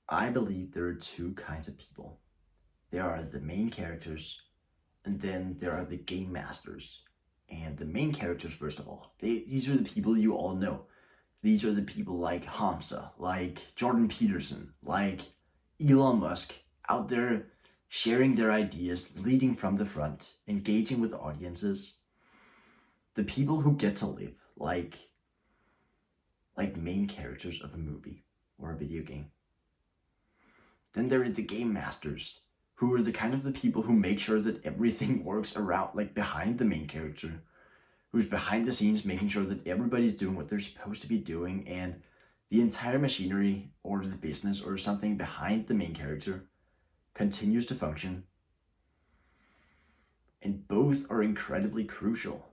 I believe there are two kinds of people. There are the main characters, and then there are the game masters. And the main characters, first of all, these are the people you all know. These are the people like Hamza, like Jordan Peterson, like Elon Musk, out there sharing their ideas, leading from the front, engaging with audiences. The people who get to live like main characters of a movie or a video game. Then there are the game masters, who are the kind of the people who make sure that everything works around, like behind the main character, who's behind the scenes making sure that everybody's doing what they're supposed to be doing, and the entire machinery or the business or something behind the main character continues to function. And both are incredibly crucial.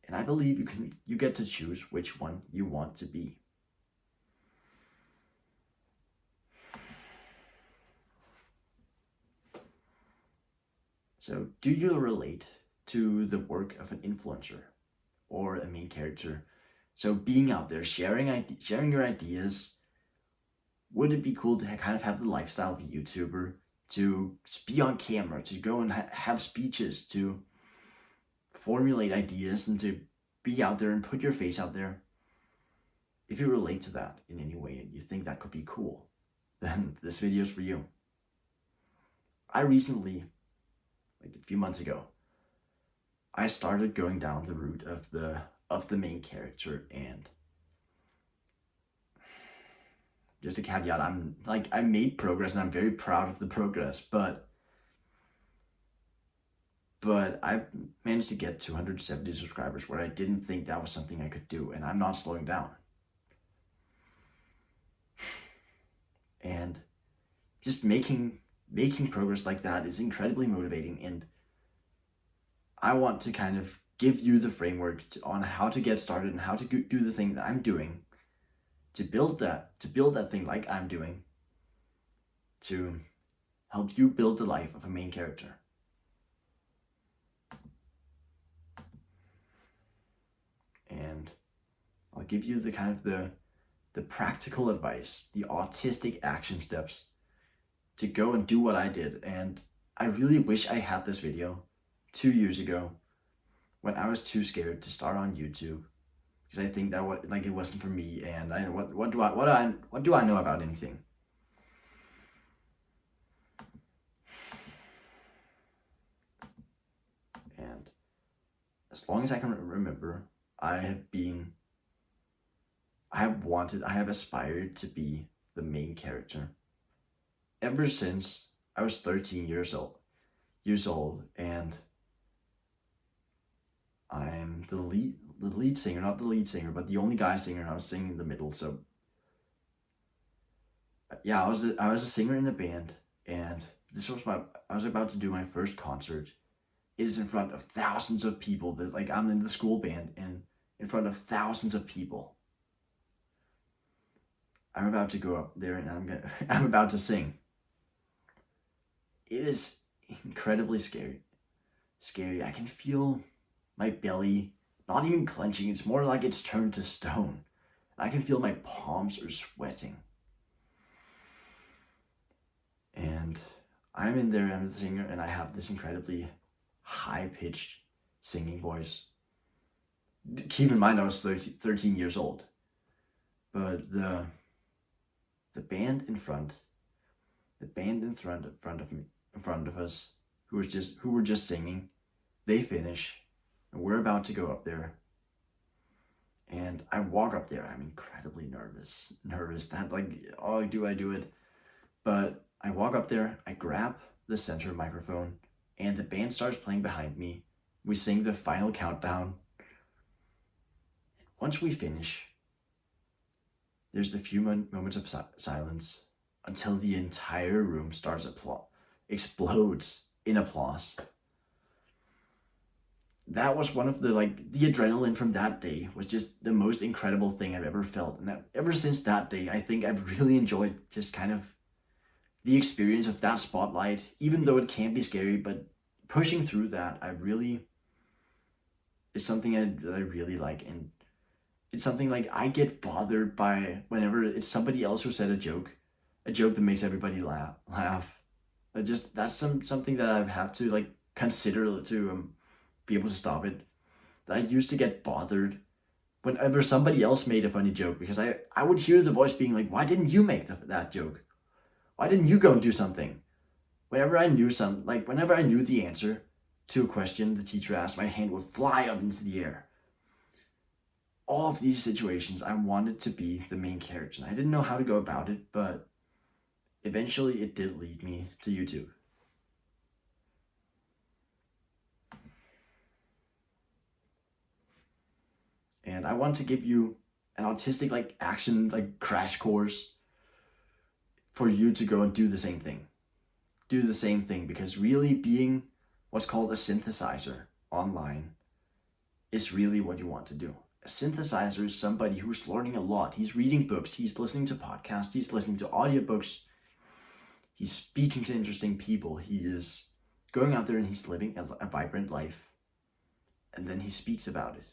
And I believe you get to choose which one you want to be. So, do you relate to the work of an influencer or a main character? So, being out there, sharing your ideas, would it be cool to kind of have the lifestyle of a YouTuber, to be on camera, to go and have speeches, to formulate ideas, and to be out there and put your face out there? If you relate to that in any way and you think that could be cool, then this video is for you. I recently, like a few months ago, I started going down the route of the main character, and just a caveat, I made progress and I'm very proud of the progress, but I managed to get 270 subscribers where I didn't think that was something I could do, and I'm not slowing down. And just making progress like that is incredibly motivating, and I want to kind of give you the framework on how to get started and how to do the thing that I'm doing, to build that thing like I'm doing, to help you build the life of a main character. And I'll give you the kind of the practical advice, the autistic action steps to go and do what I did. And I really wish I had this video 2 years ago when I was too scared to start on YouTube, because I think that it wasn't for me, and what do I know about anything? And as long as I can remember, I have aspired to be the main character ever since I was 13 years old, and I'm the lead singer, not the lead singer, but the only guy singer. I was singing in the middle. So yeah, I was a singer in a band, and I was about to do my first concert. It is in front of thousands of people. That like I'm in the school band and in front of thousands of people. I'm about to go up there and I'm about to sing. It is incredibly scary. I can feel my belly not even clenching. It's more like it's turned to stone. I can feel my palms are sweating. And I'm in there, I'm the singer, and I have this incredibly high-pitched singing voice. Keep in mind I was 13 years old. But the band in front of us, who were just singing, they finish, and we're about to go up there. And I walk up there. I'm incredibly nervous. That oh, do I do it? But I walk up there. I grab the center microphone, and the band starts playing behind me. We sing the final countdown. Once we finish, there's a few moments of silence until the entire room explodes in applause. That was one of the adrenaline from that day was just the most incredible thing I've ever felt. And ever since that day, I think I've really enjoyed just kind of the experience of that spotlight, even though it can be scary, but pushing through that, is something that I really like. And it's something like I get bothered by whenever it's somebody else who said a joke a joke that makes everybody laugh. That's something that I've had to like consider to be able to stop it. I used to get bothered whenever somebody else made a funny joke because I would hear the voice being like, why didn't you make that joke? Why didn't you go and do something? Whenever I knew whenever I knew the answer to a question the teacher asked, my hand would fly up into the air. All of these situations, I wanted to be the main character. And I didn't know how to go about it, but eventually it did lead me to YouTube. And I want to give you an autistic like action like crash course for you to go and do the same thing. Do the same thing, because really being what's called a synthesizer online is really what you want to do. A synthesizer is somebody who's learning a lot. He's reading books, he's listening to podcasts, he's listening to audiobooks, he's speaking to interesting people, he is going out there and he's living a vibrant life. And then he speaks about it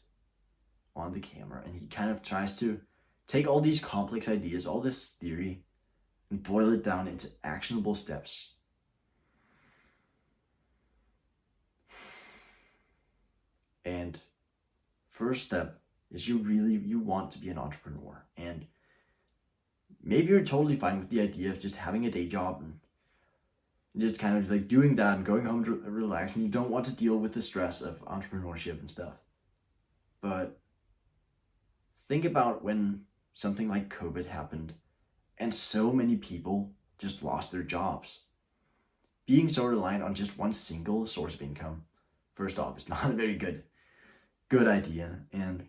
on the camera, and he kind of tries to take all these complex ideas, all this theory, and boil it down into actionable steps. And first step is you want to be an entrepreneur. And maybe you're totally fine with the idea of just having a day job and just kind of like doing that and going home to relax, and you don't want to deal with the stress of entrepreneurship and stuff. But think about when something like COVID happened and so many people just lost their jobs. Being so reliant on just one single source of income, first off, is not a very good idea. And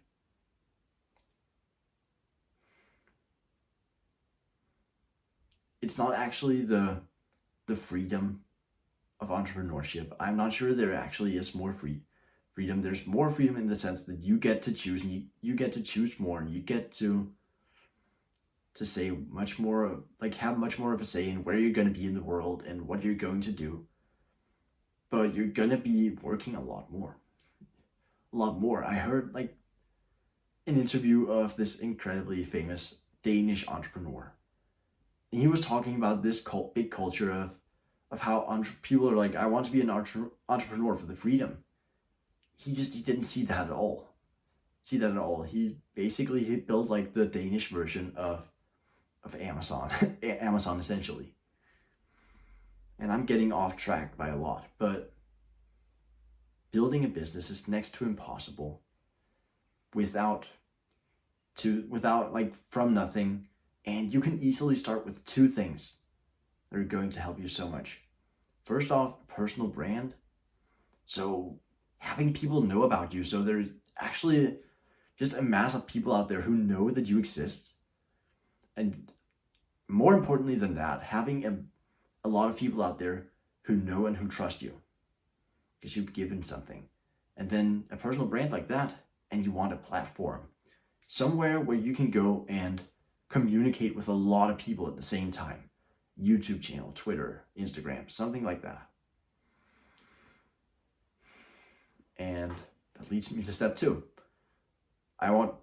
it's not actually the freedom of entrepreneurship. I'm not sure there actually is more freedom. There's more freedom in the sense that you get to choose, and you get to choose more, and you get to say much more, like have much more of a say in where you're going to be in the world and what you're going to do. But you're going to be working a lot more. I heard like an interview of this incredibly famous Danish entrepreneur. And he was talking about this big culture of how people are like, I want to be an entrepreneur for the freedom. He didn't see that at all. He built like the Danish version of Amazon, Amazon essentially. And I'm getting off track by a lot, but building a business is next to impossible without like from nothing. And you can easily start with two things that are going to help you so much. First off, personal brand. So having people know about you. So there's actually just a mass of people out there who know that you exist. And more importantly than that, having a lot of people out there who know and who trust you because you've given something. And then a personal brand like that, and you want a platform, somewhere where you can go and communicate with a lot of people at the same time. YouTube channel, Twitter, Instagram, something like that. And that leads me to step 2. I want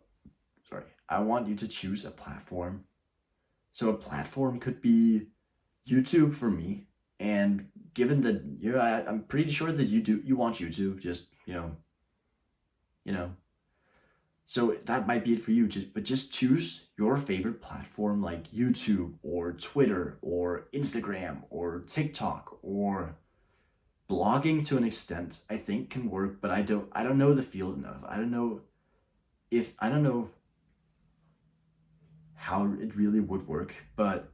you to choose a platform. So a platform could be YouTube for me. And given that I'm pretty sure that you want YouTube, just, so that might be it for you. But just choose your favorite platform like YouTube or Twitter or Instagram or TikTok or blogging to an extent. I think can work, but I don't know the field enough. I don't know how it really would work, but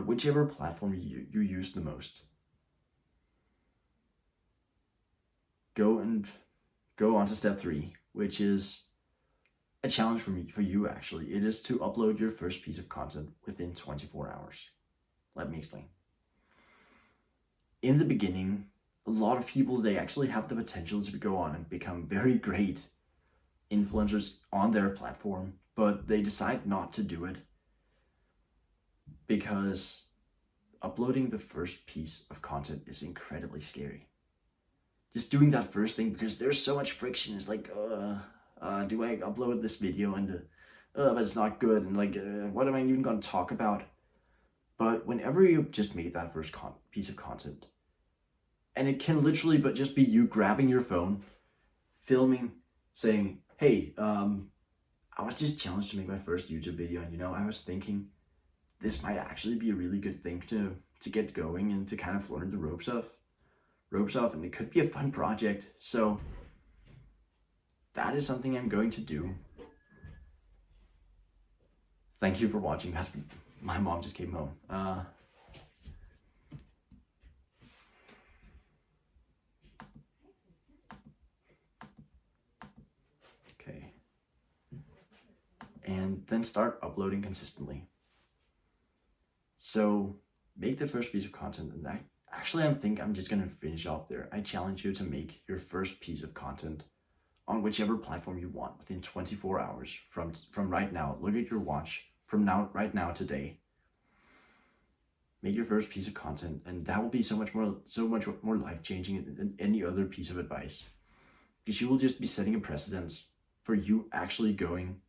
whichever platform you use the most, go on to step 3, which is a challenge for you actually. It is to upload your first piece of content within 24 hours. Let me explain. In the beginning, a lot of people, they actually have the potential to go on and become very great influencers on their platform, but they decide not to do it because uploading the first piece of content is incredibly scary. Just doing that first thing, because there's so much friction. It's like, do I upload this video and but it's not good, and like what am I even going to talk about? But whenever you just make that first piece of content, and it can literally but just be you grabbing your phone, filming, saying, hey, I was just challenged to make my first YouTube video, and I was thinking this might actually be a really good thing to get going and to kind of learn the ropes of, and it could be a fun project. So that is something I'm going to do. Thank you for watching. My mom just came home. Okay. And then start uploading consistently. So make the first piece of content, and I think I'm just gonna finish off there. I challenge you to make your first piece of content on whichever platform you want within 24 hours from right now. Look at your watch from right now today. Make your first piece of content, and that will be so much more life-changing than any other piece of advice, because you will just be setting a precedence for you actually going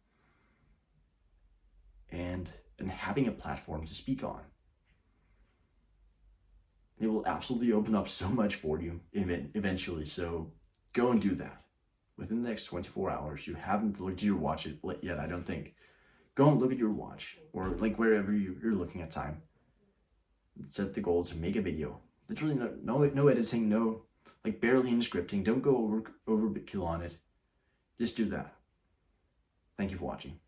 and having a platform to speak on. It will absolutely open up so much for you eventually. So go and do that within the next 24 hours. You haven't looked at your watch yet, I don't think. Go and look at your watch, or like wherever you're looking at time. Set the goal to make a video. Literally no editing, no like barely any scripting. Don't go overkill on it. Just do that. Thank you for watching.